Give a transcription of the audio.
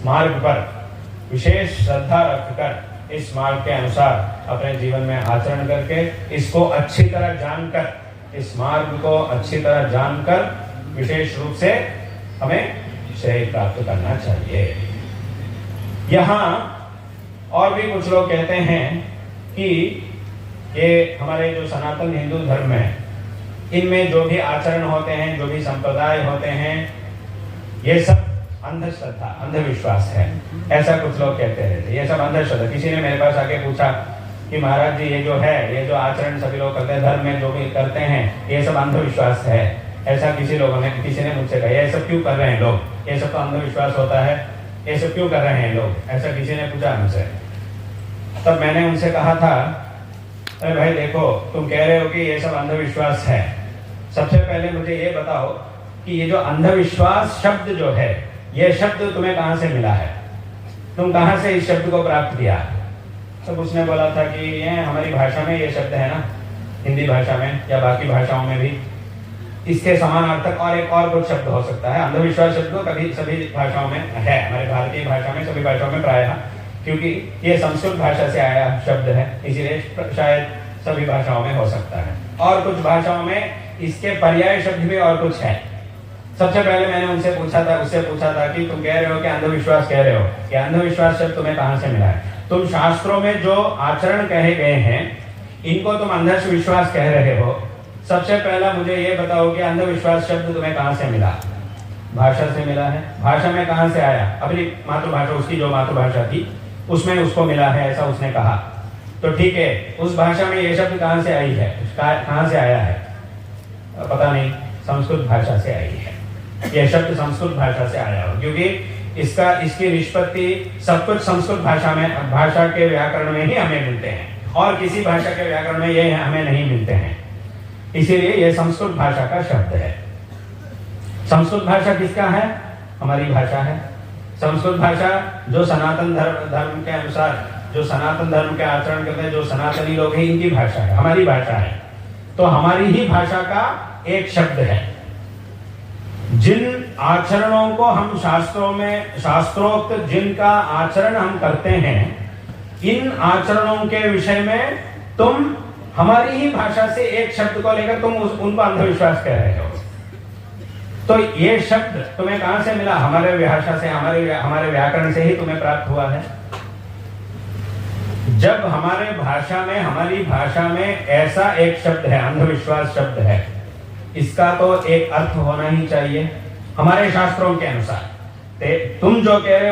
मार्ग पर विशेष श्रद्धा रखकर इस मार्ग के अनुसार अपने जीवन में आचरण करके इसको अच्छी तरह जानकर, इस मार्ग को अच्छी तरह जानकर विशेष रूप से हमें श्रेय प्राप्त करना चाहिए। यहाँ और भी कुछ लोग कहते हैं कि ये हमारे जो सनातन हिंदू धर्म है, इनमें जो भी आचरण होते हैं, जो भी संप्रदाय होते हैं, ये सब अंधश्रद्धा, अंधविश्वास है, ऐसा कुछ लोग कहते रहते। ये सब अंधश्रद्धा। किसी ने मेरे पास आके पूछा कि महाराज जी ये जो है, ये जो आचरण सभी लोग करते हैं, धर्म में जो भी करते हैं, ये सब अंधविश्वास है, ऐसा किसी ने मुझसे कहा। ये सब क्यों कर रहे हैं लोग? ये सब तो अंधविश्वास होता है, ये सब क्यों कर रहे हैं लोग? ऐसा किसी ने पूछा मुझसे। तब मैंने उनसे कहा था, अरे भाई देखो, तुम कह रहे हो कि ये सब अंधविश्वास है। सबसे पहले मुझे ये बताओ कि ये जो अंधविश्वास शब्द जो है, ये शब्द तुम्हें कहाँ से मिला है? तुम कहाँ से इस शब्द को प्राप्त किया? तब उसने बोला था कि ये हमारी भाषा में ये शब्द है ना, हिंदी भाषा में या बाकी भाषाओं में भी इसके समानार्थक और एक और कुछ शब्द हो सकता है। अंधविश्वास शब्द तो कभी सभी भाषाओं में है, हमारे भारतीय भाषा में, सभी भाषाओं में प्रायः, क्योंकि ये संस्कृत भाषा से आया शब्द है, इसीलिए शायद सभी भाषाओं में हो सकता है। और कुछ भाषाओं में इसके पर्याय शब्द भी और कुछ है। सबसे पहले मैंने उससे पूछा था कि तुम कह रहे हो कि अंधविश्वास कह रहे हो, कि अंधविश्वास शब्द तुम्हें कहाँ से मिला है? तुम शास्त्रों में जो आचरण कहे गए हैं, इनको तुम अंधविश्वास कह रहे हो। सबसे पहला मुझे ये बताओ कि अंधविश्वास शब्द तुम्हें कहाँ से मिला? भाषा से मिला है। भाषा में कहाँ से आया? अपनी मातृभाषा, उसकी जो मातृभाषा थी उसमें उसको मिला है, ऐसा उसने कहा। तो ठीक है, उस भाषा में ये शब्द कहाँ से आई है, कहाँ से आया है? पता नहीं, संस्कृत भाषा से आई है। यह शब्द संस्कृत भाषा से आया हो, क्योंकि इसकी निष्पत्ति सब कुछ संस्कृत भाषा में, भाषा के व्याकरण में ही हमें मिलते हैं, और किसी भाषा के व्याकरण में ये हमें नहीं मिलते हैं। इसीलिए यह संस्कृत भाषा का शब्द है। संस्कृत भाषा किसका है? हमारी भाषा है। संस्कृत भाषा जो सनातन धर्म के अनुसार, जो सनातन धर्म के आचरण करते हैं, जो सनातनी लोग हैं, इनकी भाषा है, हमारी भाषा है। तो हमारी ही भाषा का एक शब्द है। जिन आचरणों को हम शास्त्रों में, शास्त्रोक्त जिनका आचरण हम करते हैं, इन आचरणों के विषय में तुम हमारी ही भाषा से एक शब्द को लेकर तुम उनको अंधविश्वास कह रहे हो। तो ये शब्द तुम्हें कहां से मिला? हमारे भाषा से, हमारे व्याकरण से ही तुम्हें प्राप्त हुआ है। जब हमारे भाषा में, हमारी भाषा में ऐसा एक शब्द है, अंधविश्वास शब्द है, इसका तो एक अर्थ होना ही चाहिए हमारे शास्त्रों के अनुसार। तुम जो कह रहे हो